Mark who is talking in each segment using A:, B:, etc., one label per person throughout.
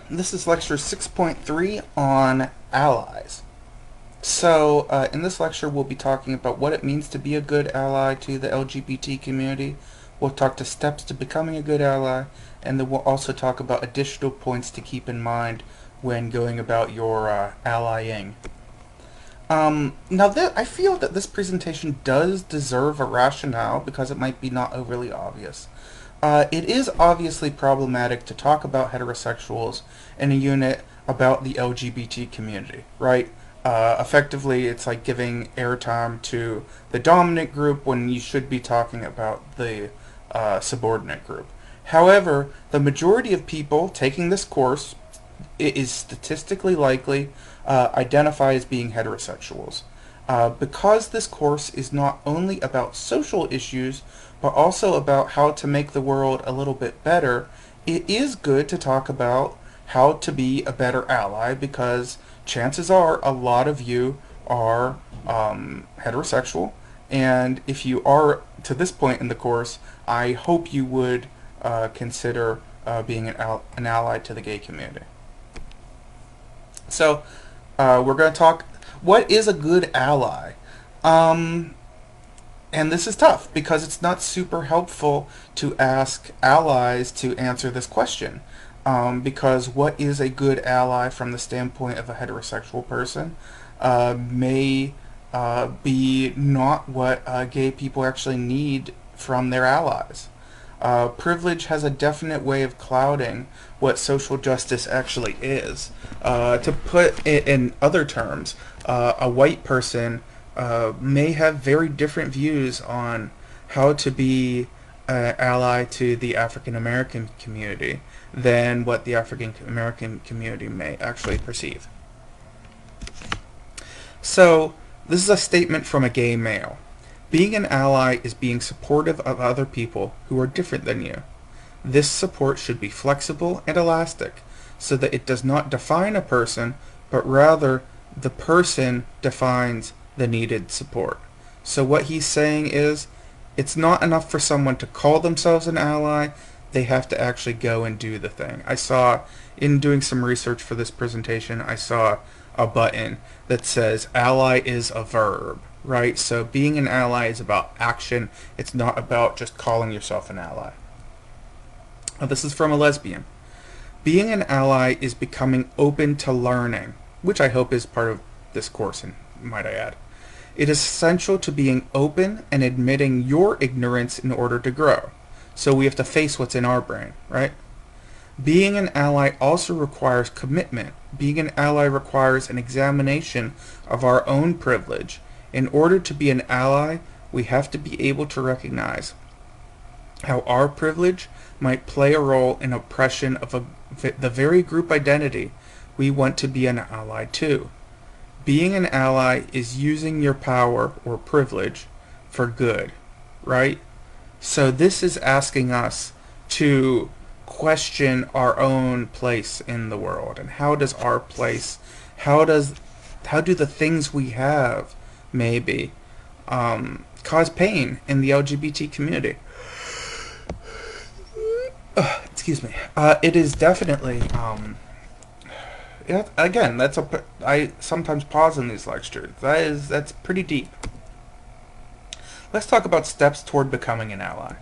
A: This is lecture 6.3 on allies. So, in this lecture, we'll be talking about what it means to be a good ally to the LGBT community. We'll talk to steps to becoming a good ally, and then we'll also talk about additional points to keep in mind when going about your allying. Now, I feel that this presentation does deserve a rationale because it might be not overly obvious. It is obviously problematic to talk about heterosexuals in a unit about the LGBT community, right? Effectively, it's like giving airtime to the dominant group when you should be talking about the subordinate group. However, the majority of people taking this course, it is statistically likely, identify as being heterosexuals. Because this course is not only about social issues, but also about how to make the world a little bit better, it is good to talk about how to be a better ally, because chances are a lot of you are heterosexual, and if you are to this point in the course, I hope you would consider being an ally to the gay community. So, we're going to talk, what is a good ally? And this is tough because it's not super helpful to ask allies to answer this question. Because what is a good ally from the standpoint of a heterosexual person may be not what gay people actually need from their allies. Privilege has a definite way of clouding what social justice actually is. To put it in other terms, a white person may have very different views on how to be an ally to the African American community than what the African American community may actually perceive. So, this is a statement from a gay male. Being an ally is being supportive of other people who are different than you. This support should be flexible and elastic, so that it does not define a person, but rather the person defines the needed support. So what he's saying is, it's not enough for someone to call themselves an ally, they have to actually go and do the thing. I saw, in doing some research for this presentation, I saw a button that says ally is a verb, right? So being an ally is about action, it's not about just calling yourself an ally. This is from a lesbian. Being an ally is becoming open to learning, which I hope is part of this course, and might I add. It is essential to being open and admitting your ignorance in order to grow. So we have to face what's in our brain, right? Being an ally also requires commitment. Being an ally requires an examination of our own privilege. In order to be an ally, we have to be able to recognize how our privilege might play a role in oppression of the very group identity we want to be an ally to. Being an ally is using your power or privilege for good, right? So this is asking us to question our own place in the world, and how does our place, how do the things we have maybe cause pain in the LGBT community? Excuse me. It is definitely yeah, again, I sometimes pause in these lectures. That's pretty deep. Let's talk about steps toward becoming an ally.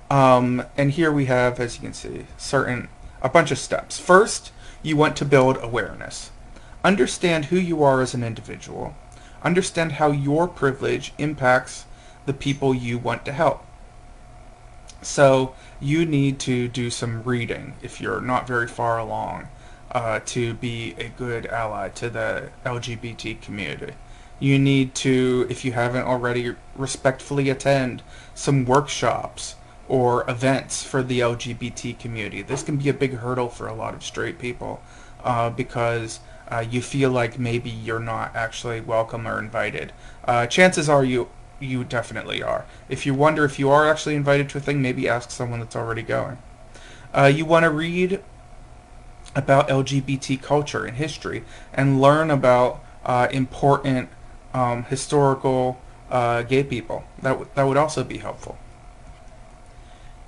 A: And here we have, as you can see, a bunch of steps. First, you want to build awareness. Understand who you are as an individual. Understand how your privilege impacts the people you want to help. So you need to do some reading if you're not very far along to be a good ally to the LGBT community. You need to, if you haven't already, respectfully attend some workshops or events for the LGBT community. This can be a big hurdle for a lot of straight people because you feel like maybe you're not actually welcome or invited. Chances are you definitely are. If you wonder if you are actually invited to a thing, maybe ask someone that's already going. You want to read about LGBT culture and history and learn about important historical gay people. That would also be helpful.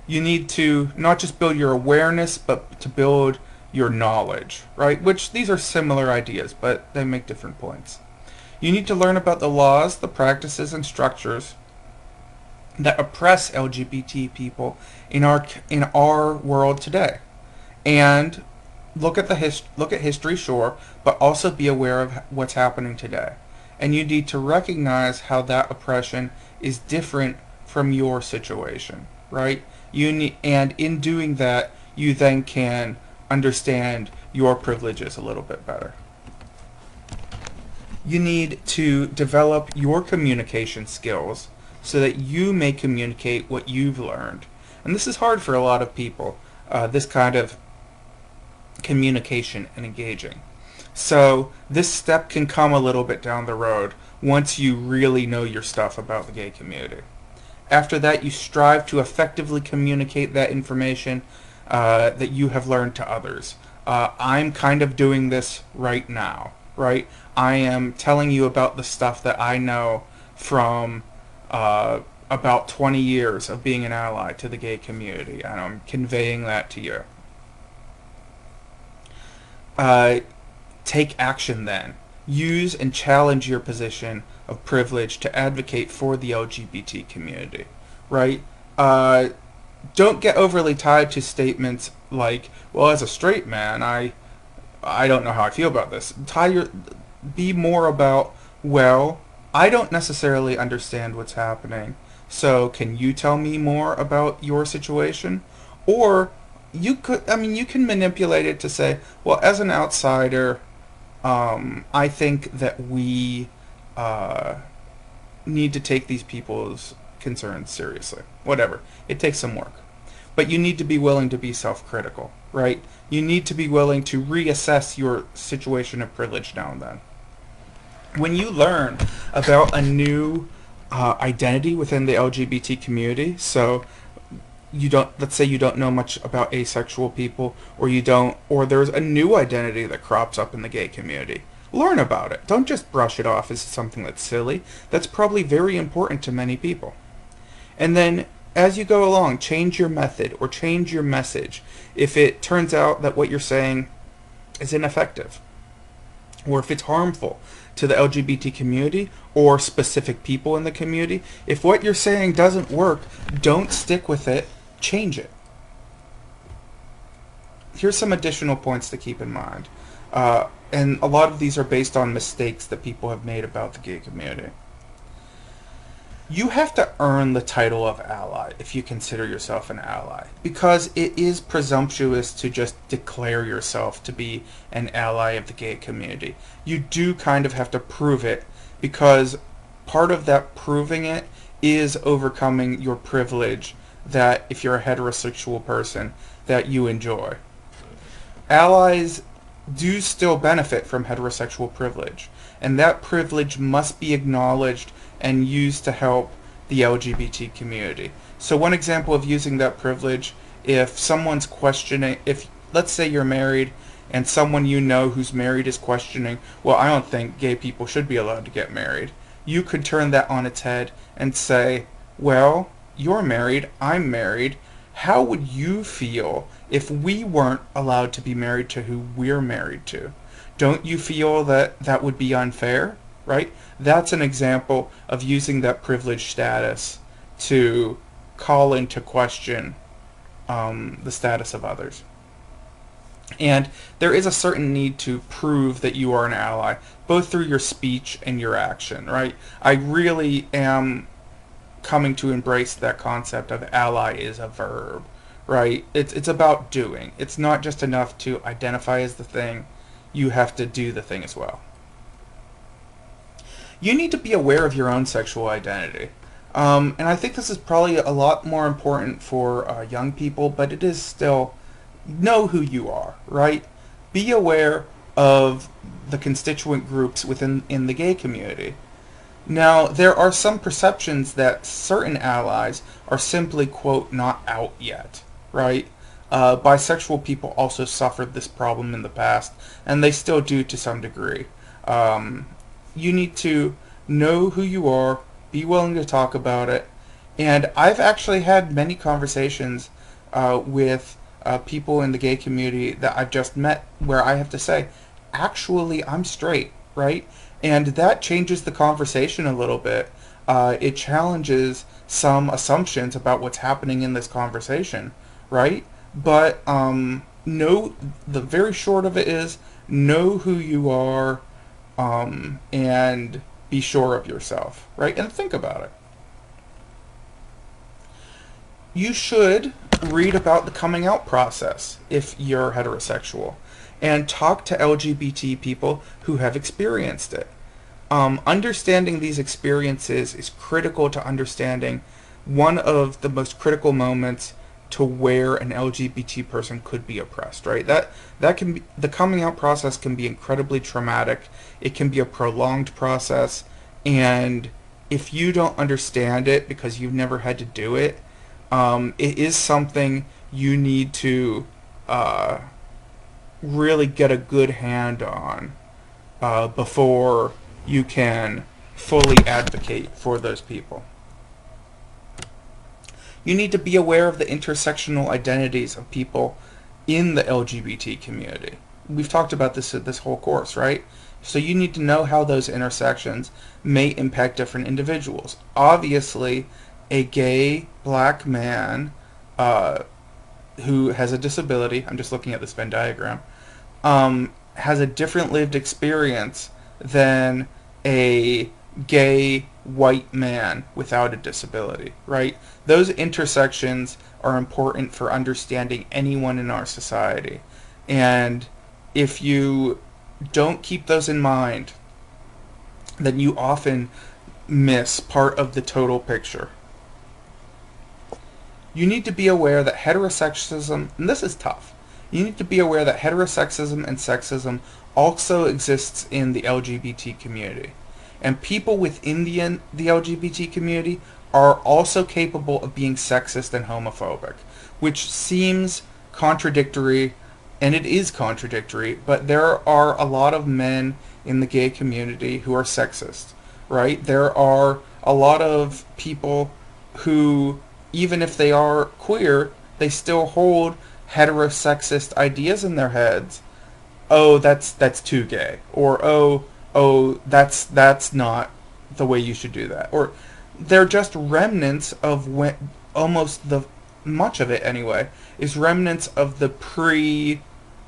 A: You need to not just build your awareness, but to build your knowledge, right? Which these are similar ideas, but they make different points. You need to learn about the laws, the practices, and structures that oppress LGBT people in our world today, and look at history, sure, but also be aware of what's happening today. And you need to recognize how that oppression is different from your situation, right? And in doing that, you then can understand your privileges a little bit better. You need to develop your communication skills so that you may communicate what you've learned. And this is hard for a lot of people, this kind of communication and engaging. So this step can come a little bit down the road once you really know your stuff about the gay community. After that, you strive to effectively communicate that information that you have learned to others. I'm kind of doing this right now, right? I am telling you about the stuff that I know from about 20 years of being an ally to the gay community, and I'm conveying that to you. Take action then. Use and challenge your position of privilege to advocate for the LGBT community, right? Don't get overly tied to statements like, well, as a straight man, I don't know how I feel about this. Be more about, well, I don't necessarily understand what's happening, so can you tell me more about your situation? Or you can manipulate it to say, well, as an outsider, I think that we need to take these people's concerns seriously. Whatever. It takes some work. But you need to be willing to be self-critical, right? You need to be willing to reassess your situation of privilege now and then. When you learn about a new identity within the LGBT community, so let's say you don't know much about asexual people, or there's a new identity that crops up in the gay community. Learn about it. Don't just brush it off as something that's silly. That's probably very important to many people. And then, as you go along, change your method or change your message if it turns out that what you're saying is ineffective, or if it's harmful to the LGBT community or specific people in the community. If what you're saying doesn't work, don't stick with it. Change it. Here's some additional points to keep in mind. And a lot of these are based on mistakes that people have made about the gay community. You have to earn the title of ally if you consider yourself an ally, because it is presumptuous to just declare yourself to be an ally of the gay community. You do kind of have to prove it, because part of that proving it is overcoming your privilege that, if you're a heterosexual person, that you enjoy. Allies do still benefit from heterosexual privilege, and that privilege must be acknowledged and used to help the LGBT community. So one example of using that privilege, if someone's questioning, if let's say you're married and someone you know who's married is questioning, well, I don't think gay people should be allowed to get married, you could turn that on its head and say, well, you're married, I'm married, how would you feel if we weren't allowed to be married to who we're married to? Don't you feel that that would be unfair? Right? That's an example of using that privileged status to call into question the status of others. And there is a certain need to prove that you are an ally, both through your speech and your action, right? I really am coming to embrace that concept of ally is a verb, right? It's about doing. It's not just enough to identify as the thing. You have to do the thing as well. You need to be aware of your own sexual identity. And I think this is probably a lot more important for young people, but it is still, know who you are, right? Be aware of the constituent groups in the gay community. Now, there are some perceptions that certain allies are simply, quote, not out yet, right? Bisexual people also suffered this problem in the past, and they still do to some degree. You need to know who you are, be willing to talk about it, and I've actually had many conversations with people in the gay community that I've just met where I have to say, actually, I'm straight, right? And that changes the conversation a little bit. It challenges some assumptions about what's happening in this conversation, right? But know the very short of it is know who you are, and be sure of yourself, right? And think about it. You should read about the coming out process if you're heterosexual and talk to LGBT people who have experienced it. Understanding these experiences is critical to understanding one of the most critical moments to where an LGBT person could be oppressed, right? That can be, the coming out process can be incredibly traumatic. It can be a prolonged process, and if you don't understand it because you've never had to do it, it is something you need to really get a good hand on before you can fully advocate for those people. You need to be aware of the intersectional identities of people in the LGBT community. We've talked about this whole course, right? So you need to know how those intersections may impact different individuals. Obviously, a gay black man who has a disability, I'm just looking at this Venn diagram, has a different lived experience than a gay white man without a disability, right? Those intersections are important for understanding anyone in our society. And if you don't keep those in mind, then you often miss part of the total picture. You need to be aware that heterosexism, and this is tough, you need to be aware that heterosexism and sexism also exists in the LGBT community. And people within the LGBT community are also capable of being sexist and homophobic, which seems contradictory, and it is contradictory, but there are a lot of men in the gay community who are sexist, right? There are a lot of people who, even if they are queer, they still hold heterosexist ideas in their heads. Oh, that's too gay, or that's not the way you should do that, or they're just remnants of when almost the much of it anyway is remnants of the pre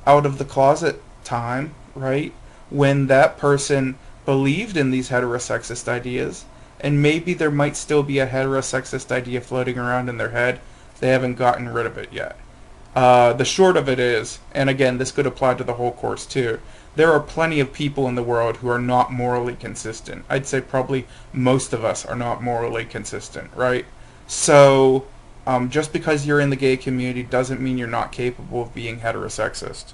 A: out of the closet time, right? When that person believed in these heterosexist ideas, and maybe there might still be a heterosexist idea floating around in their head. They haven't gotten rid of it yet. The short of it is, and again, this could apply to the whole course too, there are plenty of people in the world who are not morally consistent. I'd say probably most of us are not morally consistent, right? So, just because you're in the gay community doesn't mean you're not capable of being heterosexist.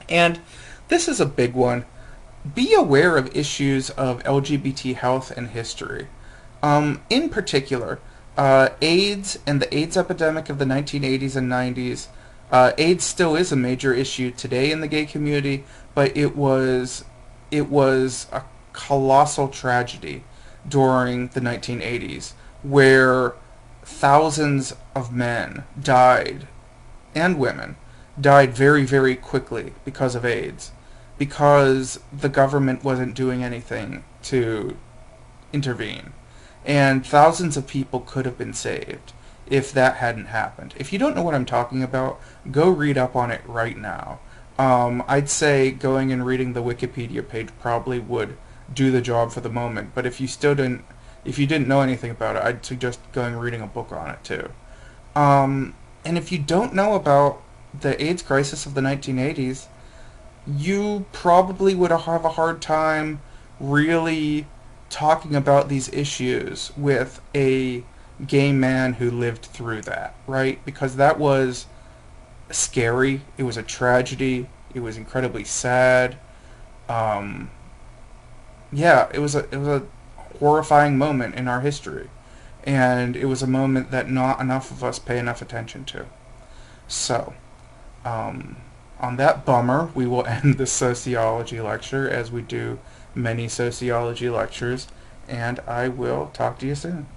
A: And this is a big one. Be aware of issues of LGBT health and history. In particular, AIDS and the AIDS epidemic of the 1980s and 90s. AIDS still is a major issue today in the gay community, but it was a colossal tragedy during the 1980s, where thousands of men died, and women died very, very quickly because of AIDS, because the government wasn't doing anything to intervene. And thousands of people could have been saved if that hadn't happened. If you don't know what I'm talking about, go read up on it right now. I'd say going and reading the Wikipedia page probably would do the job for the moment, but if you didn't know anything about it, I'd suggest going and reading a book on it too. And if you don't know about the AIDS crisis of the 1980s, you probably would have a hard time really talking about these issues with a gay man who lived through that, right? Because that was scary. It was a tragedy. It was incredibly sad. It was a horrifying moment in our history, and it was a moment that not enough of us pay enough attention to. So, on that bummer, we will end the sociology lecture, as we do many sociology lectures, and I will talk to you soon.